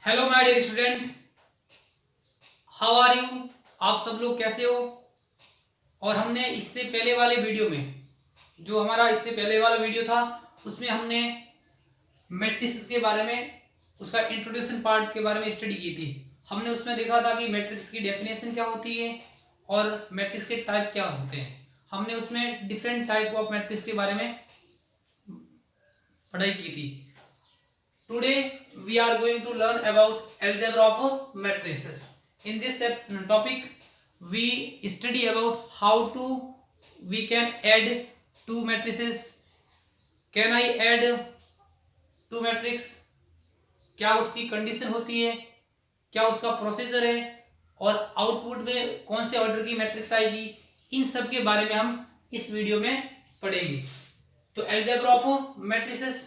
Hello my dear student, how are you. आप सब लोग कैसे हो। और हमने इससे पहले वाले वीडियो में, जो हमारा इससे पहले वाला वीडियो था, उसमें हमने मैट्रिक्स के बारे में, उसका इंट्रोडक्शन पार्ट के बारे में स्टडी की थी। हमने उसमें देखा था कि मैट्रिक्स की डेफिनेशन क्या होती है और मैट्रिक्स के टाइप क्या होते हैं। हमने उसमें डिफरेंट टाइप ऑफ मैट्रिक्स के बारे में पढ़ाई की थी। Today we are going to learn about algebra of matrices. In this topic, we study about how we can add two matrices. Can I add two matrix? क्या उसकी condition होती है, क्या उसका प्रोसीजर है और आउटपुट में कौन से ऑर्डर की मैट्रिक्स आएगी, इन सब के बारे में हम इस वीडियो में पढ़ेंगे। तो algebra of matrices,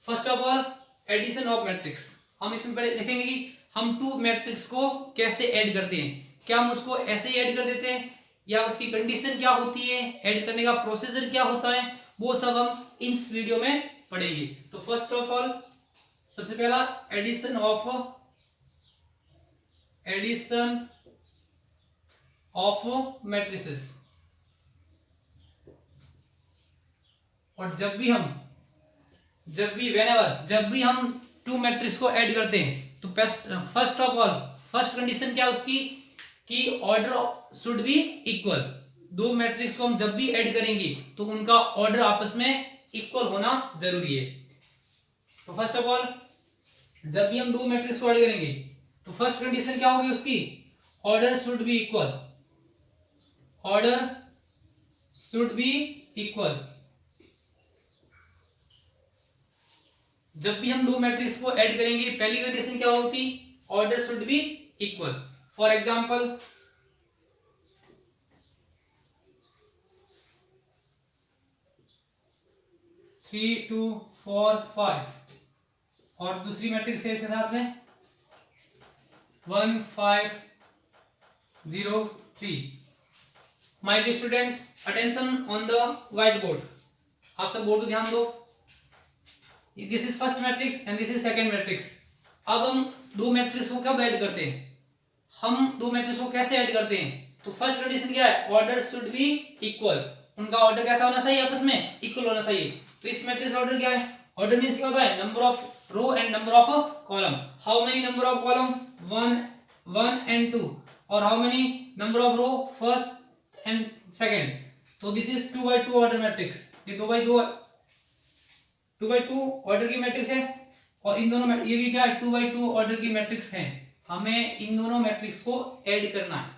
first of all addition of matrix. हम इसमें पहले देखेंगे कि हम टू मैट्रिक्स को कैसे ऐड करते हैं। क्या हम उसको ऐसे ही ऐड कर देते हैं या उसकी कंडीशन क्या होती है, ऐड करने का प्रोसीजर क्या होता है, वो सब हम इस वीडियो में पढ़ेंगे। तो फर्स्ट ऑफ ऑल सबसे पहला एडिशन ऑफ मैट्रिसेस। और जब भी हम टू मैट्रिक्स को ऐड करते हैं तो first of all first condition क्या उसकी कि ऑर्डर शुड बी इक्वल। दो मैट्रिक्स को हम जब भी ऐड करेंगे तो उनका ऑर्डर आपस में इक्वल होना जरूरी है। तो फर्स्ट ऑफ ऑल जब भी हम दो मैट्रिक्स को ऐड करेंगे तो फर्स्ट कंडीशन क्या होगी उसकी, ऑर्डर शुड बी इक्वल। जब भी हम दो मैट्रिक्स को ऐड करेंगे पहली कंडीशन क्या होती, order should be equal. For example 3 2 4 5 और दूसरी मैट्रिक्स है इसके साथ में 1 5 0 3। My dear student, attention on the white board. आप सब बोर्ड को ध्यान दो। This is first matrix and this is second matrix. अब हम दो मैट्रिक्स को कब ऐड करते हैं, हम दो मैट्रिक्स को कैसे ऐड करते हैं। तो फर्स्ट कंडीशन क्या है, ऑर्डर शुड बी इक्वल। उनका ऑर्डर कैसा होना चाहिए, आपस में इक्वल होना चाहिए। तो इस मैट्रिक्स का ऑर्डर क्या है, ऑर्डर मींस क्या होता है, number of row and number of column. How many number of column, 1 and 2। और how many number of row, first and second. तो this is 2 by 2 order matrix. ये 2 by 2 ऑर्डर की matrix है। और इन दोनों ये भी क्या है, 2 by 2 ऑर्डर की मैट्रिक्स है। हमें इन दोनों मैट्रिक्स को ऐड करना है।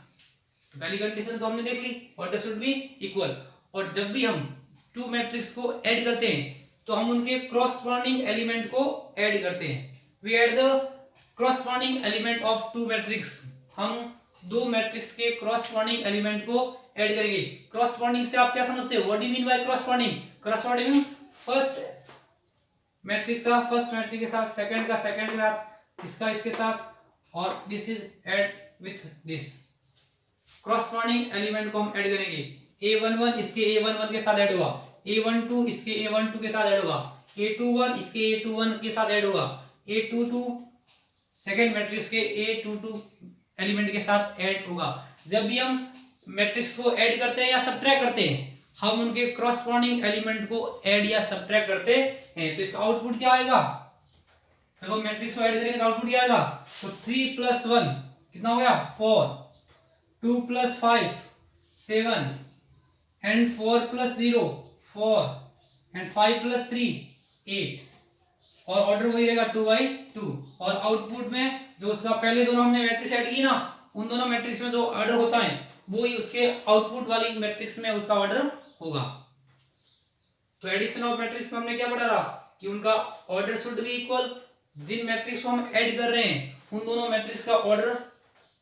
तो पहली कंडीशन तो हमने देख ली, ऑर्डर शुड बी इक्वल। और जब भी हम टू मैट्रिक्स को ऐड करते हैं तो हम उनके क्रॉसपोंडिंग एलिमेंट को ऐड करते हैं। We add the corresponding element of two matrix. हम दो मैट्रिक्स के क्रॉसपोंडिंग एलिमेंट को ऐड करेंगे। क्रॉसपोंडिंग से आप क्या समझते हो, what do you mean by corresponding. Corresponding first matrix का फर्स्ट मैट्रिक्स के साथ, सेकंड का सेकंड के साथ, इसका इसके साथ, और this is add with this. Corresponding element को हम ऐड करेंगे। a11 इसके a11 के साथ ऐड होगा, a12 इसके a12 के साथ ऐड होगा, a21 इसके a21 के साथ ऐड होगा, a22 सेकंड मैट्रिक्स के a22 एलिमेंट के साथ ऐड होगा। जब भी हम मैट्रिक्स को ऐड करते हैं या सब्ट्रैक्ट करते हैं, हम उनके क्रॉसपोंडिंग एलिमेंट को ऐड या सब्ट्रैक्ट करते हैं। तो इसका आउटपुट क्या आएगा, जब हम मैट्रिक्स को ऐड करेंगे तो आउटपुट क्या आएगा। तो 3 + 1 कितना हो गया, 4, 2 + 5 7 एंड 4 + 0 4 एंड 5 + 3 8। और ऑर्डर वही रहेगा 2 by 2। और आउटपुट में जो उसका पहले दोनों हमने मैट्रिक्स ऐड की ना, उन दोनों मैट्रिक्स में जो ऑर्डर होता है वो ही उसके आउटपुट वाली मैट्रिक्स में उसका ऑर्डर होगा। तो एडिशन ऑफ मैट्रिक्स में हमने क्या पढ़ा था कि उनका ऑर्डर शुड बी इक्वल। जिन मैट्रिक्स को हम ऐड कर रहे हैं उन दोनों मैट्रिक्स का ऑर्डर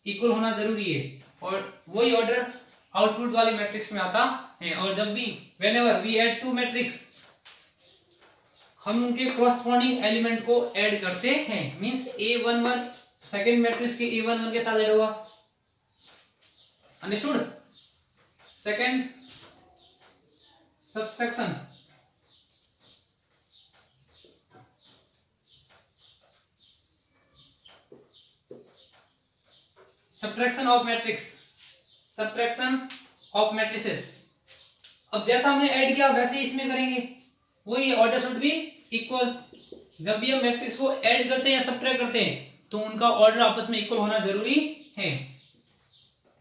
इक्वल होना जरूरी है और वही ऑर्डर आउटपुट वाली मैट्रिक्स में आता है। और जब भी whenever we add two matrix, हम उनके क्रॉसपोंडिंग एलिमेंट को ऐड करते हैं। मींस a11 सेकंड मैट्रिक्स के a11 के साथ ऐड होगा। Understood. Second subtraction, subtraction of matrix, subtraction of matrices. अब जैसा हमने ऐड किया वैसे ही इसमें करेंगे, वही ऑर्डर शुड बी इक्वल। जब भी हम मैट्रिक्स को ऐड करते हैं या सब्ट्रैक्ट करते हैं तो उनका ऑर्डर आपस में इक्वल होना जरूरी है।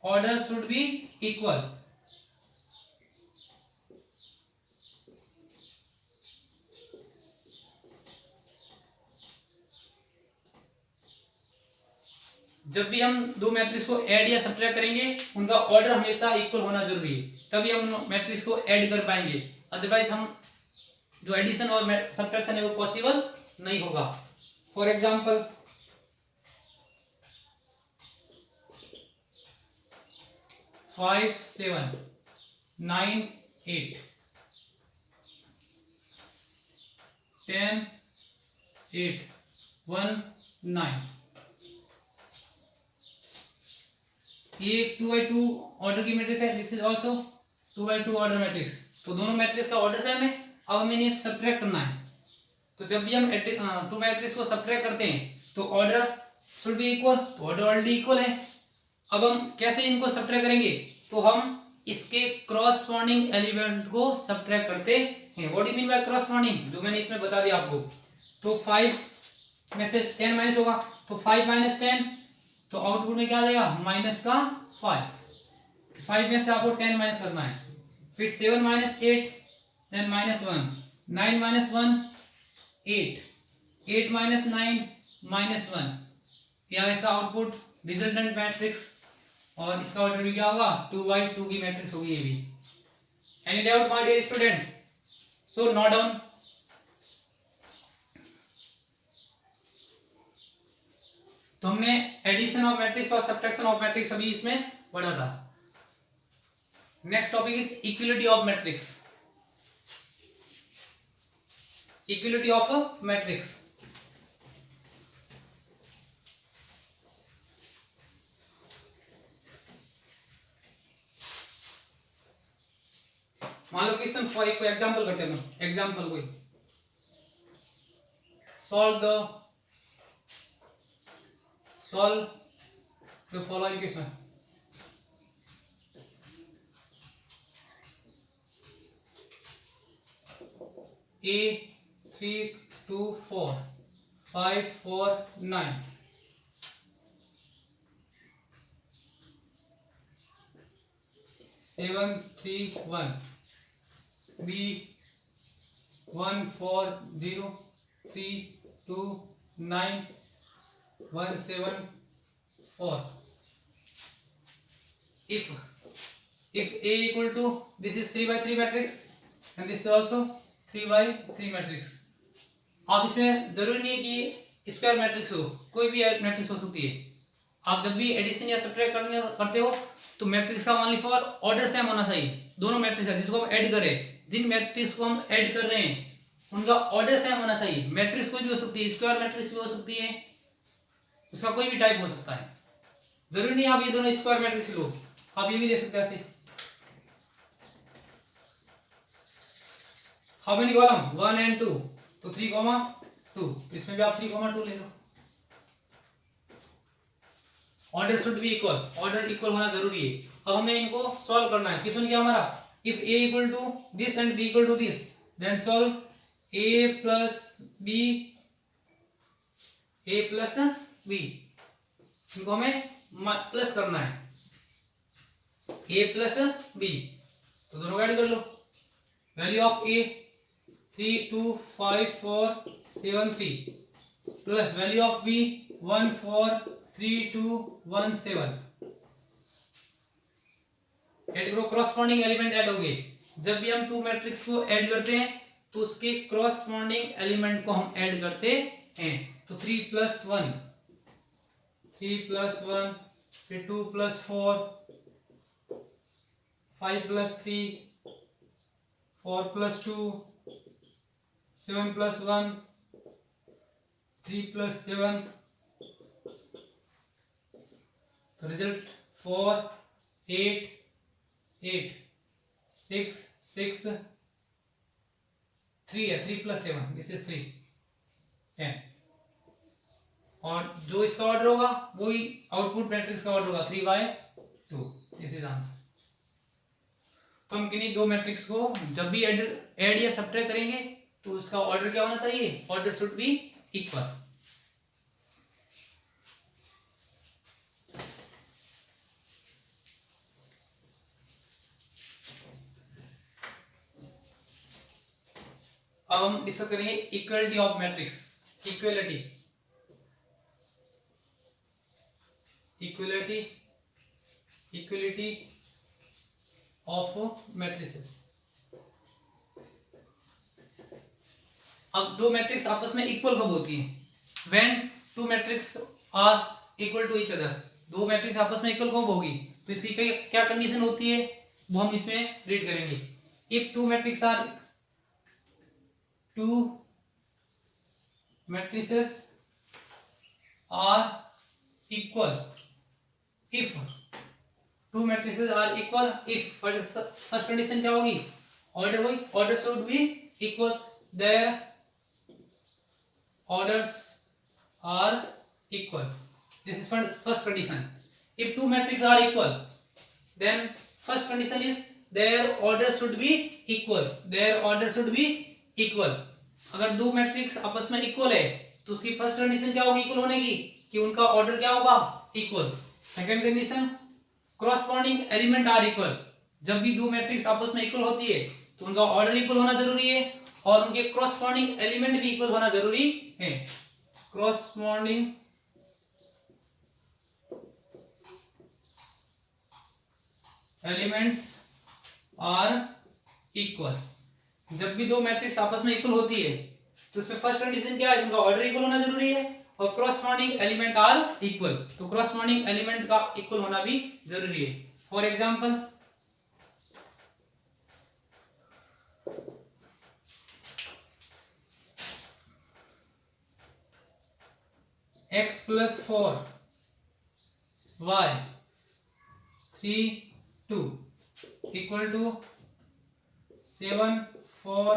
Order should be equal. जब भी हम दो मैट्रिक्स को ऐड या सब्ट्रैक्ट करेंगे उनका ऑर्डर हमेशा इक्वल होना जरूरी है, तभी हम मैट्रिक्स को ऐड कर पाएंगे। अदरवाइज हम जो एडिशन और सब्ट्रैक्शन है वो पॉसिबल नहीं होगा। For example 5 7 9 8 10 8 1 9। ये 2x2 ऑर्डर की मैट्रिक्स है, this is also 2x2 order matrix. तो दोनों मैट्रिक्स का ऑर्डर सेम है। अब हमें इन्हें सब्ट्रैक्ट करना है। तो जब भी हम टू मैट्रिक्स को सब्ट्रैक्ट करते हैं तो ऑर्डर शुड बी इक्वल, तो ऑर्डर ऑलरेडी इक्वल है। अब हम कैसे इनको सब्ट्रैक्ट करेंगे, तो हम इसके क्रॉसपोंडिंग एलिमेंट को सब्ट्रैक्ट करते हैं। What do mean by corresponding, जो मैंने इसमें बता दिया आपको। तो 5 में से 10 माइनस होगा, तो 5 माइनस 10, तो आउटपुट में क्या आ जाएगा, माइनस का 5। 5 में से आपको 10 माइनस करना है। फिर 7 minus 8, then minus 1, 9 minus 1 8, 8 minus 9 minus 1। यह इसका आउटपुट रिजल्टेंट मैट्रिक्स, और इसका ऑर्डर भी क्या होगा, 2x2 की मैट्रिक्स होगी ये भी। Any doubt my dear student? So note down. तो हमने एडिशन ऑफ मैट्रिक्स और सब्ट्रैक्शन ऑफ मैट्रिक्स अभी इसमें पढ़ा था। Next topic is equality of matrix. Equality of matrix. मान लो क्वेश्चन फॉर एक एग्जांपल करते हैं। एग्जांपल कोई solve the following question. A 3 2 4 5 4 9 7 3 1 B 1 4 0 3 2 9 1 7 4। If A equal to, this is 3 by 3 matrix and this is also 3 by 3 matrix। आप इसमें जरूरी नहीं है कि स्क्वायर मैट्रिक्स हो, कोई भी मैट्रिक्स हो सकती है। आप जब भी एडिशन या सब्ट्रैक्ट करते हो तो मैट्रिक्स का ओनली फॉर ऑर्डर सेम होना चाहिए। दोनों मैट्रिक्स है जिसको हम ऐड करें, जिन मैट्रिक्स को हम ऐड कर रहे हैं उनका ऑर्डर सेम होना चाहिए। मैट्रिक्स कोई भी हो सकती है, स्क्वायर मैट्रिक्स भी हो सकती है, उसका कोई भी टाइप हो सकता है। जरूरी नहीं आप ये दोनों स्क्वायर मैट्रिक्स लो, आप ये भी दे सकते हैं ऐसे। हाउ मेनी कॉलम, 1 and 2, तो 3, 2, इसमें भी आप 3, 2 ले लो। Order should be equal, order equal होना जरूरी है। अब हमें इनको सॉल्व करना है। क्वेश्चन क्या हमारा, if a equal to this and b equal to this then solve a plus b। इनको हमें प्लस करना है, a प्लस b, तो दोनों ऐड कर लो। Value of a 3 2 5 4 7 3 plus value of b 1 4 3 2 1 7। Add करो, क्रॉसपोंडिंग एलिमेंट ऐड हो गए। जब भी हम टू मैट्रिक्स को ऐड करते हैं तो उसके क्रॉसपोंडिंग एलिमेंट को हम ऐड करते हैं। तो 3 + 1 फिर 2 + 4 5 + 3 4 + 2 7 + 1 3 + 7। तो रिजल्ट 4 8 8 6 6 3 है, 3 + 7 दिस इज 3 10। और जो इसका ऑर्डर होगा वही आउटपुट मैट्रिक्स का ऑर्डर होगा 3/2। This is answer. तो हम किन्हीं दो मैट्रिक्स को जब भी ऐड या सब्ट्रैक्ट करेंगे तो उसका ऑर्डर क्या होना चाहिए? Order should be equal. अब हम डिस्कस करेंगे equality of matrix. Equality of matrices. अब दो मैट्रिक्स आपस में इक्वल कब होती है? When two matrix are equal to each other. दो मैट्रिक्स आपस में इक्वल कब होगी? तो इसकी क्या कंडीशन होती है वो हम इसमें रीड करेंगे। If two matrix are equal, if two matrices are equal, if first condition क्या होगी? Order should be equal, their orders are equal. This is first condition. If two matrices are equal, then first condition is their order should be equal. अगर दो matrix आपस में equal है तो उसकी first condition क्या होगी इक्वल होने की? कि उनका ऑर्डर क्या होगा? Equal. Second condition, corresponding element are equal. जब भी दो मैट्रिक्स आपस में इक्वल होती है तो उनका ऑर्डर इक्वल होना जरूरी है और उनके क्रॉसपॉन्डिंग एलिमेंट भी इक्वल होना जरूरी है। Corresponding elements are equal. जब भी दो मैट्रिक्स आपस में इक्वल होती है तो उसमें फर्स्ट कंडीशन क्या है? उनका ऑर्डर इक्वल होना जरूरी है और क्रॉसपॉन्डिंग एलिमेंट आर इक्वल। तो क्रॉसपॉन्डिंग एलिमेंट का इक्वल होना भी जरूरी है। For example, x plus 4 y 3 2 equal to 7 4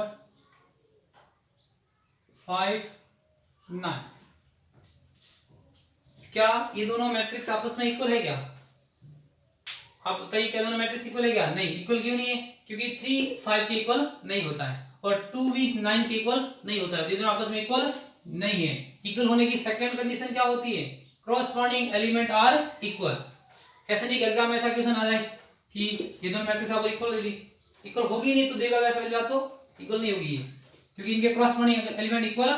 5 9। क्या ये दोनों मैट्रिक्स आपस में इक्वल है क्या? आप बताइए, क्या दोनों मैट्रिक्स इक्वल है क्या? नहीं। इक्वल क्यों नहीं है? क्योंकि 3 5 के इक्वल नहीं होता है और 2 भी 9 के इक्वल नहीं होता है। ये दोनों आपस में इक्वल नहीं है। इक्वल होने की सेकंड कंडीशन क्या होती है? Corresponding element are equal. ऐसा नहीं कि एग्जाम में ऐसा क्वेश्चन आ जाए कि ये दोनों मैट्रिक्स आपस इक्वल है, इक्वल होगी नहीं तो देगा वैसा वाली बात, तो इक्वल नहीं होगी क्योंकि इनके क्रॉसपॉन्डिंग एलिमेंट इक्वल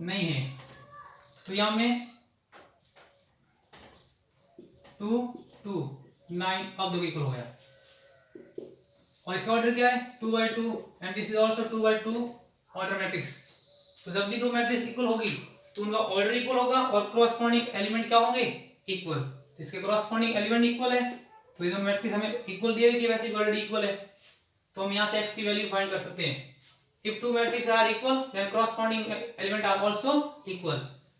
नहीं है। तो यहां में 2 2 9 अब दो इक्वल हो गया और इसका ऑर्डर क्या है? 2/2 and this is also 2/2 order matrix. तो जब भी दो मैट्रिक्स इक्वल होगी तो उनका ऑर्डर इक्वल होगा और क्रॉसपॉन्डिंग एलिमेंट क्या होंगे? इक्वल। इसके क्रॉसपॉन्डिंग एलिमेंट इक्वल है तो ये दो मैट्रिक्स हमें इक्वल दिए कि वैसे भी ऑलरेडी इक्वल है, तो हम यहां से x की वैल्यू फाइंड कर सकते हैं। If two matrix are equal then corresponding element are also equal.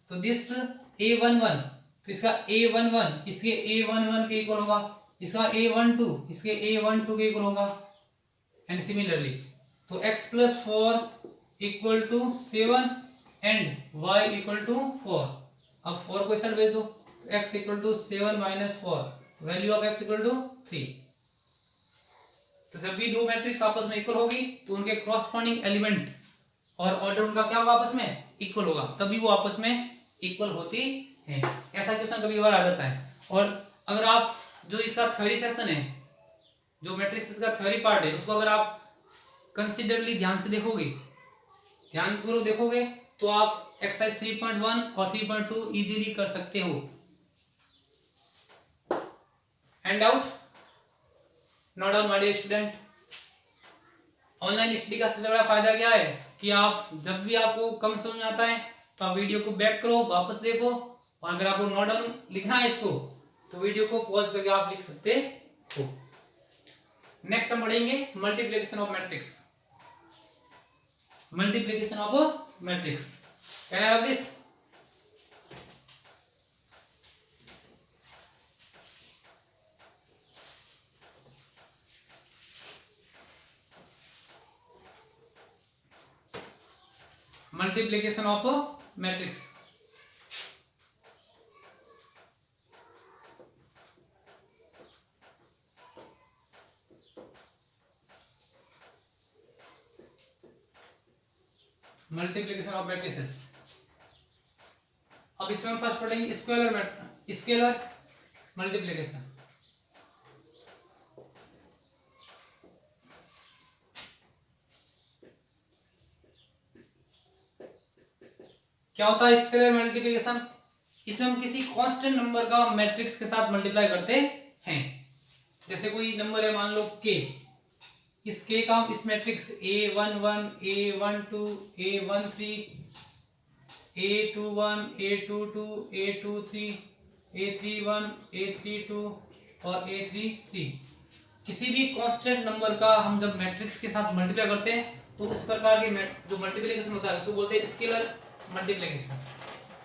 तो दिस a11, तो इसका a11 इसके a11 के इक्वल होगा, इसका a12 इसके a12 के इक्वल होगा एंड सिमिलरली। तो x plus 4 equal to 7 and y equal to 4। अब 4 को इस साइड भेज दो तो x equal to 7 minus 4, value of x equal to 3। तो जब भी दो मैट्रिक्स आपस में इक्वल होगी तो उनके क्रॉसपॉन्डिंग एलिमेंट और ऑर्डर उनका क्या होगा? आपस में इक्वल होगा, तभी वो आपस में इक्वल होती है। ऐसा क्वेश्चन कभी बार आ जाता है। और अगर आप जो इसका थ्योरी सेक्शन है, जो मैट्रिक्स का थ्योरी पार्ट है, उसको अगर आप कंसिडरली ध्यान से देखोगे, ध्यानपूर्वक देखोगे तो आप एक्सरसाइज 3.1 और 3.2 इजीली कर सकते हो। And doubt? No doubt my dear student. Online study का सबसे बड़ा फायदा क्या है कि आप जब भी आपको कम समझ में आता है तो आप वीडियो को बैक करो, वापस देखो, और अगर आपको नोट डाउन लिखना है इसको तो वीडियो को पॉज करके आप लिख सकते हो। नेक्स्ट हम पढ़ेंगे multiplication of matrix. Multiplication of matrix, can I have this? Multiplication of matrix. Multiplication of matrices. अब इसमें हम फर्स्ट पढ़ेंगे स्केलर मल्टीप्लिकेशन। क्या होता है स्केलर मल्टीप्लिकेशन? इसमें हम किसी कांस्टेंट नंबर का मैट्रिक्स के साथ मल्टीप्लाई करते हैं। जैसे कोई नंबर है, मान लो k, इस k का हम इस matrix A11 A12 A13 A21 A22 A23 A31 A32 और A33 किसी भी कांस्टेंट नंबर का हम जब मैट्रिक्स के साथ मल्टीप्लाई करते हैं तो इस प्रकार के जो मल्टीप्लिकेशन होता है उसको बोलते हैं स्केलर मल्टीप्लिकेशन।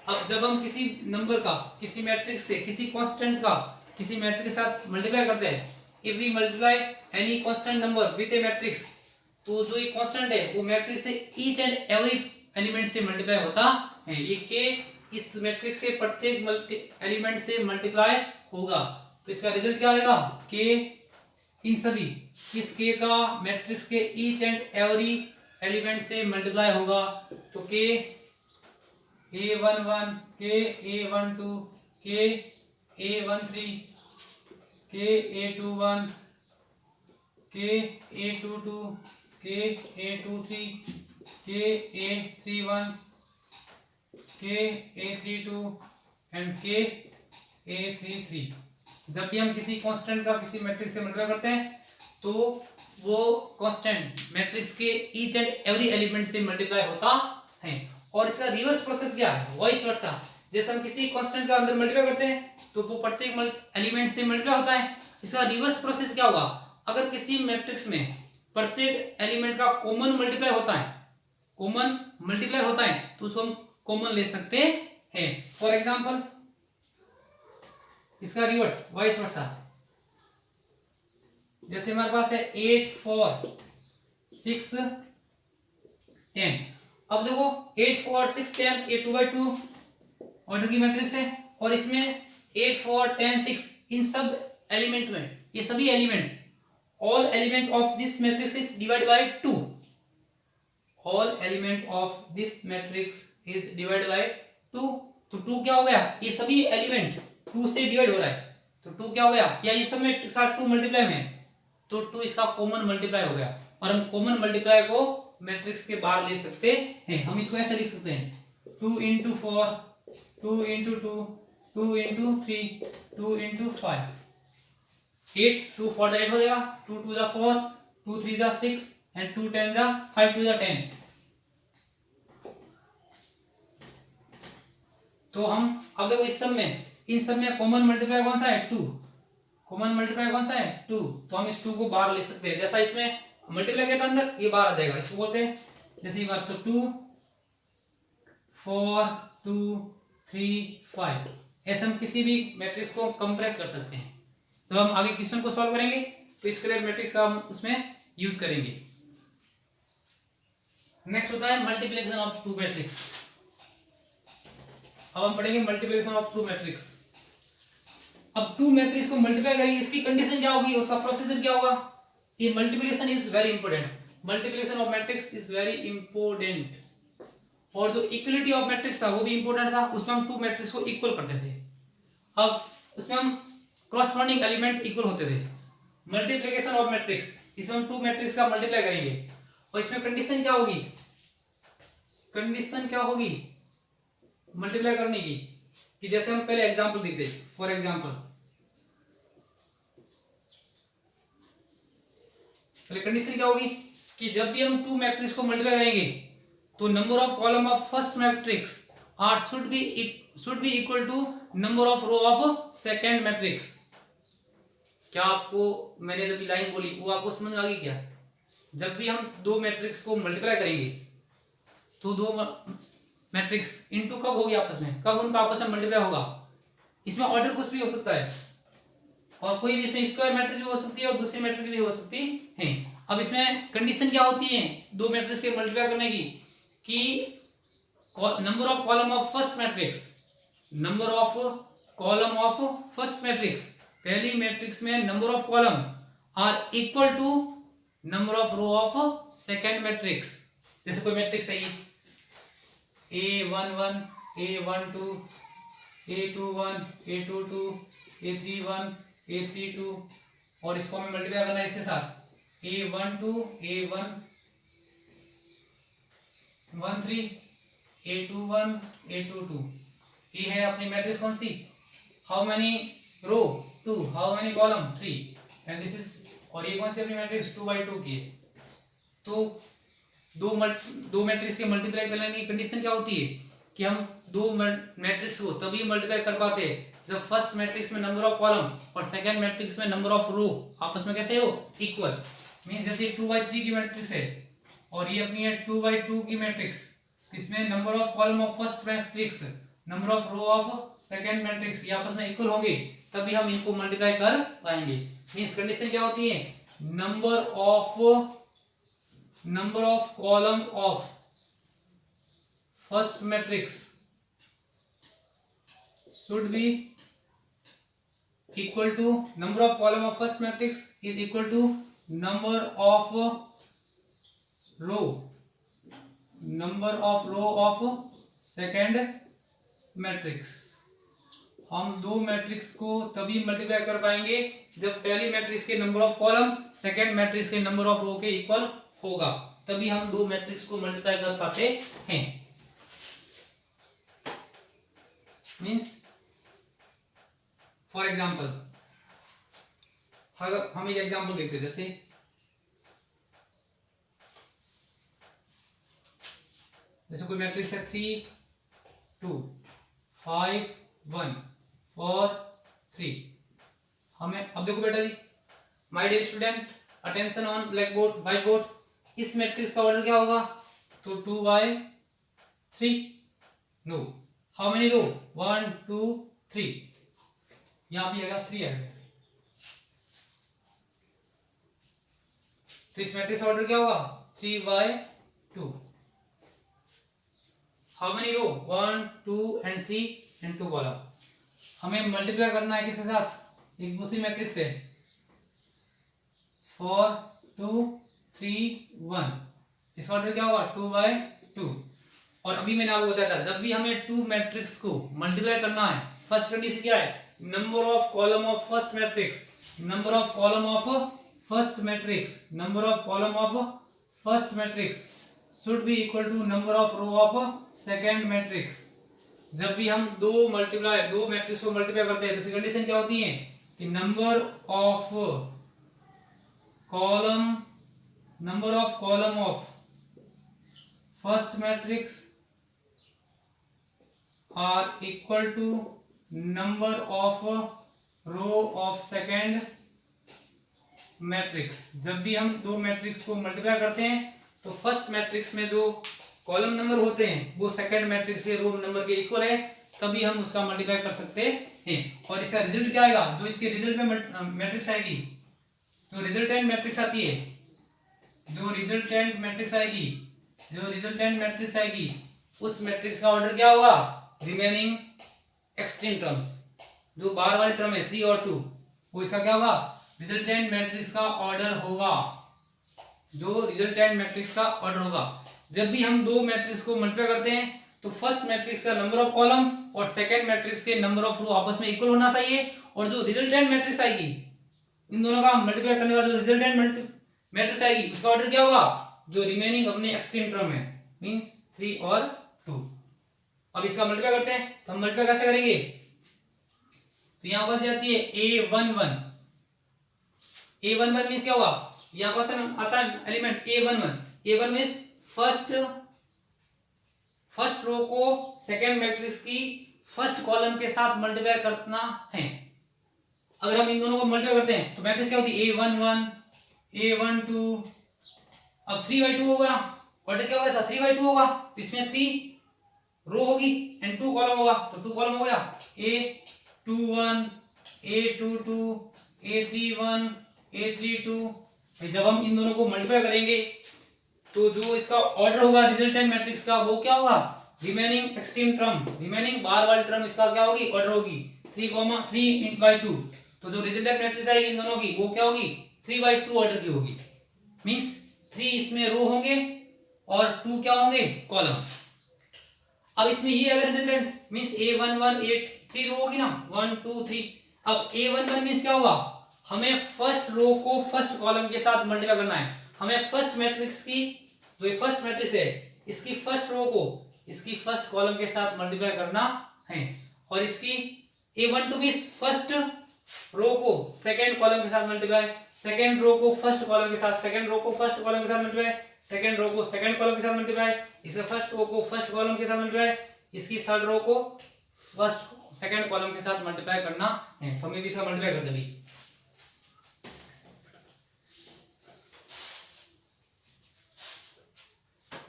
अब जब हम किसी नंबर का किसी मैट्रिक्स से किसी कांस्टेंट का किसी मैट्रिक्स के साथ मल्टीप्लाई करते हैं, if we multiply any constant number with a matrix, तो जो ये कांस्टेंट है वो मैट्रिक्स से ईच एंड एवरी एलिमेंट से मल्टीप्लाई होता है। ये के इस मैट्रिक्स के प्रत्येक एलिमेंट से मल्टीप्लाई होगा, तो इसका रिजल्ट क्या आएगा? के इन सभी इस के का मैट्रिक्स के ईच एंड एवरी एलिमेंट से मल्टीप्लाई होगा। तो के A11 के A12 के A13 के A21 के A22 के A23 के A31 के A32 एंड के A33। जब भी हम किसी कांस्टेंट का किसी मैट्रिक्स से मल्टीप्लाई करते हैं तो वो कांस्टेंट मैट्रिक्स के ईच एंड एवरी एलिमेंट से मल्टीप्लाई होता है। और इसका रिवर्स प्रोसेस क्या है? Vice versa. जैसे हम किसी कांस्टेंट का अंदर मल्टीप्लाई करते हैं तो वो प्रत्येक एलिमेंट से मल्टीप्लाई होता है। इसका रिवर्स प्रोसेस क्या होगा? अगर किसी मैट्रिक्स में प्रत्येक एलिमेंट का कॉमन मल्टीप्लाई होता है तो उसको हम कॉमन ले सकते हैं। फॉर एग्जांपल इसका रिवर्स वाइस वर्सा, जैसे हमारे पास है 8 4 6 10। अब देखो 8 4 6 10 ये 2/2 ऑर्डर की मैट्रिक्स है, और इसमें 8 4 10 6 इन सब एलिमेंट में ये सभी element all element of this matrix is divide by 2। All element of this matrix is divide by 2। तो 2 क्या हो गया? ये सभी एलिमेंट 2 से डिवाइड हो रहा है, तो 2 क्या हो गया? या ये सब में साथ 2 मल्टीप्लाई में, तो 2 इसका कॉमन मल्टीप्लाई हो गया। और हम कॉमन मल्टीप्लाई को मैट्रिक्स के बाहर ले सकते हैं। हम इसको ऐसे लिख सकते हैं 2 into 4 2 into 2 2 into 3 2 into 5 8 2 4 8 हो जाएगा, 2 2 जा 4 2 3 जा 6 एंड 2 10 जा 5 2 जा 10। तो हम अब देखो इन सब में कॉमन मल्टीप्लाई कौन सा है? 2। कॉमन मल्टीप्लाई कौन सा है? 2। तो हम इस 2 को बाहर ले सकते हैं। जैसा इसमें मल्टीप्लाई किया था अंदर, ये बाहर आ जाएगा, इसको बोलते हैं जैसे ये बात। तो 2 4 2 3 5 ऐसे हम किसी भी मैट्रिक्स को कंप्रेस कर सकते हैं। जब हम आगे क्वेश्चन को सॉल्व करेंगे तो स्केलर मैट्रिक्स का हम उसमें यूज करेंगे। नेक्स्ट होता है मल्टीप्लिकेशन ऑफ टू मैट्रिक्स। अब हम पढ़ेंगे मल्टीप्लिकेशन ऑफ टू मैट्रिक्स। अब टू मैट्रिक्स को मल्टीप्लाई करेंगे, इसकी कंडीशन क्या होगी, उसका प्रोसीजर क्या होगा? ये multiplication is very important. Multiplication of matrix is very important. और जो इक्वलिटी ऑफ मैट्रिक्स था वो भी इंपॉर्टेंट था। उसमें हम टू मैट्रिक्स को इक्वल करते थे। अब उसमें हम क्रॉसपोंडिंग एलिमेंट इक्वल होते थे। मल्टीप्लिकेशन ऑफ मैट्रिक्स, इसमें हम टू मैट्रिक्स का मल्टीप्लाई करेंगे, और इसमें कंडीशन क्या होगी? कंडीशन क्या होगी मल्टीप्लाई करने की? कि जैसे हम पहले एग्जांपल देखते हैं। फॉर एग्जांपल पहले कंडीशन क्या होगी कि जब भी हम टू मैट्रिक्स को मल्टीप्लाई करेंगे तो number of column of first matrix are should be equal to number of row of second matrix. क्या आपको मैंने जब लाइन बोली वो आपको समझ में आ गई क्या? जब भी हम दो मैट्रिक्स को मल्टीप्लाई करेंगे तो दो मैट्रिक्स इनटू कब होगी आपस में, कब उनका आपस में मल्टीप्लाई होगा? इसमें ऑर्डर कुछ भी हो सकता है, और कोई भी इसमें स्क्वायर मैट्रिक्स भी हो सकती है और दूसरी मैट्रिक्स भी हो सकती है। अब इसमें कंडीशन क्या होती है दो मैट्रिक्स के मल्टीप्लाई करने की? कि number of column of first matrix, number of column of first matrix, पहली मैट्रिक्स में number of column are equal to number of row of second matrix. जैसे कोई मैट्रिक्स है A11 A12 A21 A22 A31 A32 और इसको हमें multiply करना है इसके साथ A12 A113 A21 A22। ये है अपनी मैट्रिक्स कौन सी, how many row 2, how many column 3 and this is, और ये कौन सी अपनी मैट्रिक्स 2/2 की है। तो दो मैट्रिक्स के मल्टीप्लाई करने की कंडीशन क्या होती है कि हम दो मैट्रिक्स को तभी मल्टीप्लाई कर पाते हैं जब फर्स्ट मैट्रिक्स में नंबर ऑफ कॉलम और सेकंड मैट्रिक्स में नंबर ऑफ रो आपस में कैसे हो, इक्वल। मींस जैसे 2/3 की मैट्रिक्स है और ये अपनी है 2/2 की मैट्रिक्स, इसमें number of column of first matrix, number of row of second matrix ये आपस में इक्वल होंगे तभी हम इनको मल्टीप्लाई कर पाएंगे। मींस कंडीशन क्या होती है, number of column of first matrix should be equal to number of column of first matrix is equal to number of row of second matrix। हम दो मैट्रिक्स को तभी मल्टीप्लाई कर पाएंगे जब पहली मैट्रिक्स के number of column second matrix के नंबर ऑफ रो के इक्वल होगा, तभी हम दो मैट्रिक्स को मल्टीप्लाई कर पाते हैं। मींस फॉर एग्जांपल अगर हम एक एग्जांपल देखते हैं, जैसे कोई मैट्रिक्स है 3 2 5 1 4 3। हमें अब देखो बेटा जी, my dear student attention on blackboard whiteboard, इस मैट्रिक्स का ऑर्डर क्या होगा, तो 2/3 नो, हाउ मेनी रो 1 2 3, यहां भी आएगा 3 आएगा, तो इस मैट्रिक्स का ऑर्डर क्या होगा 3/2। How many row 1 2 and 3 and 2 column. हमें मल्टीप्लाई करना है किसके साथ, एक दूसरी मैट्रिक्स है 4 2 3 1, इसका ऑर्डर क्या होगा 2/2। और अभी मैंने आपको बताया था जब भी हमें टू मैट्रिक्स को मल्टीप्लाई करना है, फर्स्ट कंडीशन क्या है, number of column of first matrix, number of column of first matrix, number of column of first matrix should be equal to number of row of second matrix. जब भी हम दो matrix को multiply करते हैं तो इसकी कंडीशन क्या होती है कि number of column of first matrix are equal to number of row of second matrix. जब भी हम दो मैट्रिक्स को मल्टीप्लाई करते हैं तो फर्स्ट मैट्रिक्स में जो कॉलम नंबर होते हैं वो सेकंड मैट्रिक्स के रो नंबर के इक्वल है, तभी हम उसका मल्टीप्लाई कर सकते हैं। और इसका रिजल्ट क्या आएगा, जो इसके रिजल्ट में मैट्रिक्स आएगी, जो रिजल्टेंट मैट्रिक्स आती है, जो रिजल्टेंट मैट्रिक्स आएगी उस मैट्रिक्स का ऑर्डर क्या होगा, रिमेनिंग एक्सट्रीम टर्म्स, जो बाहर वाली टर्म है 3 और 2, वो इसका क्या होगा, रिजल्टेंट मैट्रिक्स का ऑर्डर होगा, जो रिजल्टेंट मैट्रिक्स का ऑर्डर होगा। जब भी हम दो मैट्रिक्स को मल्टीप्लाई करते हैं तो फर्स्ट मैट्रिक्स का नंबर ऑफ कॉलम और सेकंड मैट्रिक्स के नंबर ऑफ रो आपस में इक्वल होना चाहिए, और जो रिजल्टेंट मैट्रिक्स आएगी इन दोनों का मल्टीप्लाई करने का जो रिजल्टेंट मैट्रिक्स आएगी उसका ऑर्डर क्या होगा, जो रिमेनिंग अपने एक्सट्रीम टर्म है, मींस 3 और 2। अब इसका मल्टीप्लाई करते हैं तो हम मल्टीप्लाई कैसे करेंगे, तो यहां पर जाती है A11 मींस क्या होगा, यहां पर से आता है element A11 means first row को सेकंड मैट्रिक्स की फर्स्ट कॉलम के साथ मल्टीप्लाई करना है। अगर हम इन दोनों को मल्टीप्लाई करते हैं तो मैट्रिक्स क्या होती है A11 A12, अब 3/2 होगा ना, ऑर्डर क्या होगा, 3/2 होगा, तो इसमें 3 रो होगी एंड 2 कॉलम होगा, तो 2 कॉलम हो गया A21 A22 A31 A32। जब हम इन दोनों को मल्टीप्लाई करेंगे तो जो इसका ऑर्डर होगा रिजल्टेंट मैट्रिक्स का वो क्या होगा, रिमेनिंग एक्सट्रीम टर्म, रिमेनिंग बाहर वाली टर्म इसका क्या होगी, ऑर्डर होगी 3/2। तो जो रिजल्टेंट मैट्रिक्स आएगी इन दोनों की वो क्या होगी, 3/2 ऑर्डर की होगी, मींस 3 इसमें रो होंगे और 2 क्या होंगे, कॉलम। अब इसमें ये अगर रिजल्टेंट मींस A11 A3 रो होगी ना 1 2 3। अब A11 मींस क्या होगा, हमें फर्स्ट रो को फर्स्ट कॉलम के साथ मल्टीप्लाई करना है। हमें फर्स्ट मैट्रिक्स की जो ये फर्स्ट मैट्रिक्स है इसकी फर्स्ट रो को इसकी फर्स्ट कॉलम के साथ मल्टीप्लाई करना है, और इसकी A12 मींस फर्स्ट रो को सेकंड कॉलम के साथ मल्टीप्लाई, सेकंड रो को फर्स्ट कॉलम के साथ, सेकंड रो को फर्स्ट कॉलम के साथ मल्टीप्लाई, सेकंड रो को सेकंड कॉलम के साथ मल्टीप्लाई, इसके फर्स्ट रो को फर्स्ट कॉलम के साथ मल्टीप्लाई, इसकी थर्ड रो को फर्स्ट सेकंड कॉलम के साथ मल्टीप्लाई करना है। तो हमें इसका मल्टीप्लाई कर देंगे।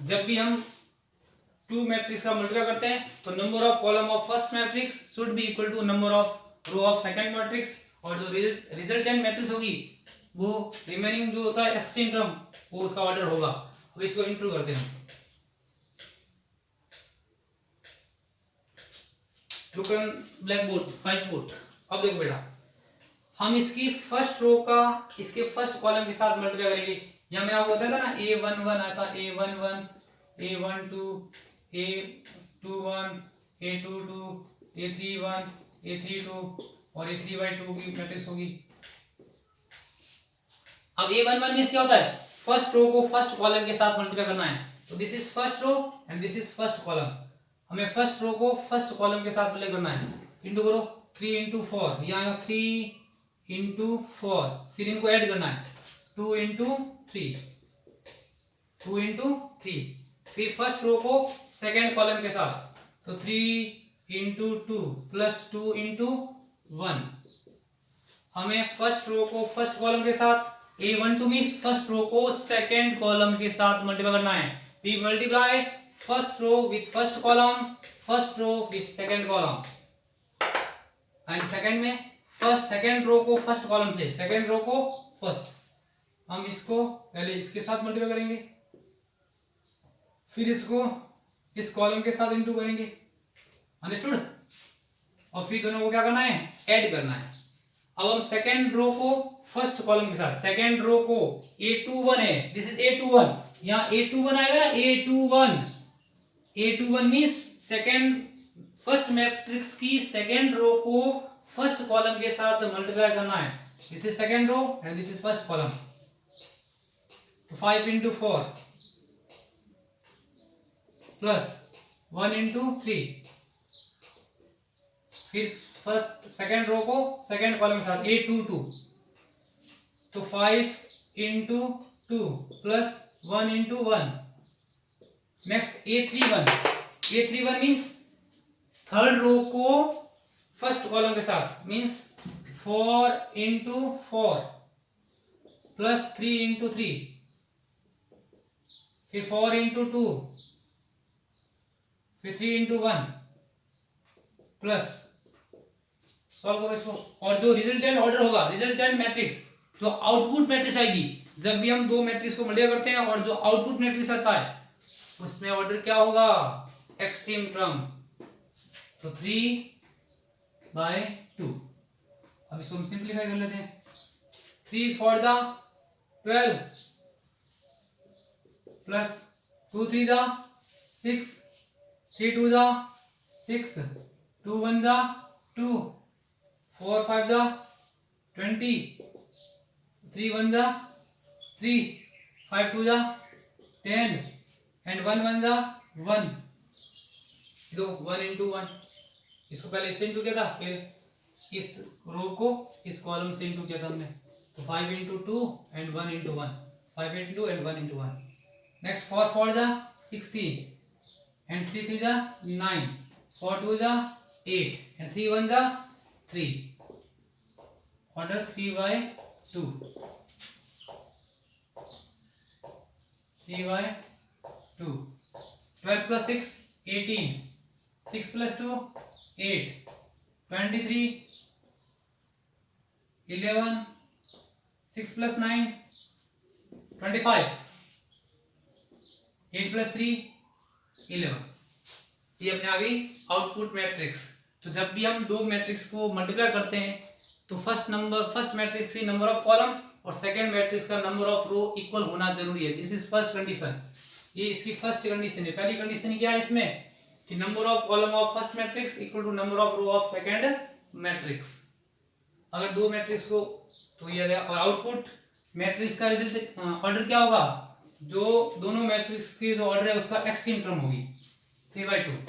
जब भी हम टू मैट्रिक्स का मल्टीप्लाई करते हैं तो number of column of first matrix should be equal to number of row of second matrix, और जो रिजल्टेंट मैट्रिक्स होगी वो रिमेनिंग जो होता है एक्सट्रीम टर्म वो उसका ऑर्डर होगा। अब इसको इंप्रूव करते हैं। Look on blackboard white board. अब देखो बेटा, हम इसकी फर्स्ट रो का इसके फर्स्ट कॉलम के साथ मल्टीप्लाई करेंगे। यहाँ मैंने आपको बताया था ना A11 आता A11 A12 A21 A22 A31 A32 और A3/2 की मैट्रिक्स होगी। अब A11 मींस क्या होता है, फर्स्ट रो को फर्स्ट कॉलम के साथ मल्टीप्लाई करना है। तो this is first row and this is first column. हमें फर्स्ट रो को फर्स्ट कॉलम के साथ मल्टीप्लाई करना है। इंटू करो 3 into 4, यहाँ 3 into 4, फिर इनको ऐड करना है 2 into 3 2 into 3, फिर फर्स्ट रो को सेकंड कॉलम के साथ, तो 3 into 2 प्लस 2 into 1। हमें फर्स्ट रो को फर्स्ट कॉलम के साथ A12 मींस फर्स्ट रो को सेकंड कॉलम के साथ मल्टीप्लाई करना है। We multiply first row with first column, first row with second column, and second में फर्स्ट सेकंड रो को फर्स्ट कॉलम से, सेकंड रो को फर्स्ट। हम इसको पहले इसके साथ मल्टीप्लाई करेंगे, फिर इसको इस कॉलम के साथ इंटू करेंगे, अंडरस्टूड, और फिर दोनों को क्या करना है, ऐड करना है। अब हम सेकंड रो को फर्स्ट कॉलम के साथ, सेकंड रो को A21 है, दिस इज A21, यहाँ A21 आएगा ना, A21 means second first matrix की सेकंड रो को फर्स्ट कॉलम के साथ मल्टीप्लाई करना है। This is second row and this is first column. तो 5 into 4 प्लस 1 into 3, फिर फर्स्ट सेकंड रो को सेकंड कॉलम के साथ A22, तो 5 into 2 plus 1 into 1। Next A31 means third row को फर्स्ट कॉलम के साथ, मींस 4 into 4 प्लस 3 into 3, फिर 4 into 2, फिर 3 into 1 प्लस, सॉल्व करो इसको। और जो रिजल्टेंट ऑर्डर होगा, रिजल्टेंट मैट्रिक्स, जो आउटपुट मैट्रिक्स आएगी, जब भी हम दो मैट्रिक्स को मल्टीप्लाई करते हैं और जो आउटपुट मैट्रिक्स आता है उसमें ऑर्डर क्या होगा, एक्सट्रीम टर्म। तो 3/2। अब इसको हम सिंप्लीफाई कर लेते हैं। 3 4 the 12 plus 2 3 the 6, 3 2 the 6, 2 1 the 2, 4 5 the 20, 3 1 the 3, 5 2 the 10 and 1 1 the 1। दो 1 into 1, इसको पहले इससे इंटू किया था, फिर इस रो को इस कॉलम से इंटू किया था हमने। तो 5 into 2 and 1 into 1, 5 into 2 and 1 into 1। Next 4 4 the 16 and 3 3 the 9, 4 2 the 8 and 3 1 the 3। Order 3/2, 3/2। 12 plus 6 18, 6 plus 2 8, 23 11, 6 plus 9 25, 8 plus 3 11। ये अपने आ गई आउटपुट मैट्रिक्स। तो जब भी हम दो मैट्रिक्स को मल्टीप्लाई करते हैं तो फर्स्ट मैट्रिक्स की नंबर ऑफ कॉलम और सेकंड मैट्रिक्स का नंबर ऑफ रो इक्वल होना जरूरी है। दिस इज फर्स्ट कंडीशन, ये इसकी फर्स्ट कंडीशन है। पहली कंडीशन क्या है इसमें कि number of column of first matrix equal to number of row of second matrix. अगर दो मैट्रिक्स को तो ये आ गया, और आउटपुट मैट्रिक्स का रिजल्ट ऑर्डर क्या होगा, जो दोनों मैट्रिक्स की जो ऑर्डर है उसका एक्सट्रीम टर्म होगी 3/2।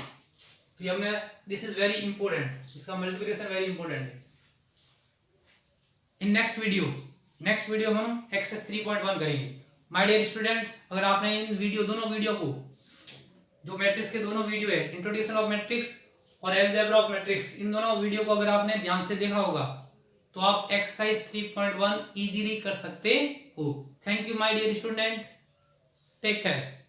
तो ये हमने, दिस इज वेरी इंपॉर्टेंट, इसका मल्टीप्लिकेशन वेरी इंपॉर्टेंट है। इन नेक्स्ट वीडियो में हम एक्सरसाइज 3.1 करेंगे। माय डियर स्टूडेंट, अगर आपने इन दोनों वीडियो को, जो मैट्रिक्स के दोनों वीडियो है, इंट्रोडक्शन ऑफ मैट्रिक्स और अलजेब्रा ऑफ मैट्रिक्स, इन दोनों वीडियो को अगर आपने ध्यान से देखा होगा तो आप एक्सरसाइज 3.1 इजीली कर सकते हो। Thank you my dear student, take care.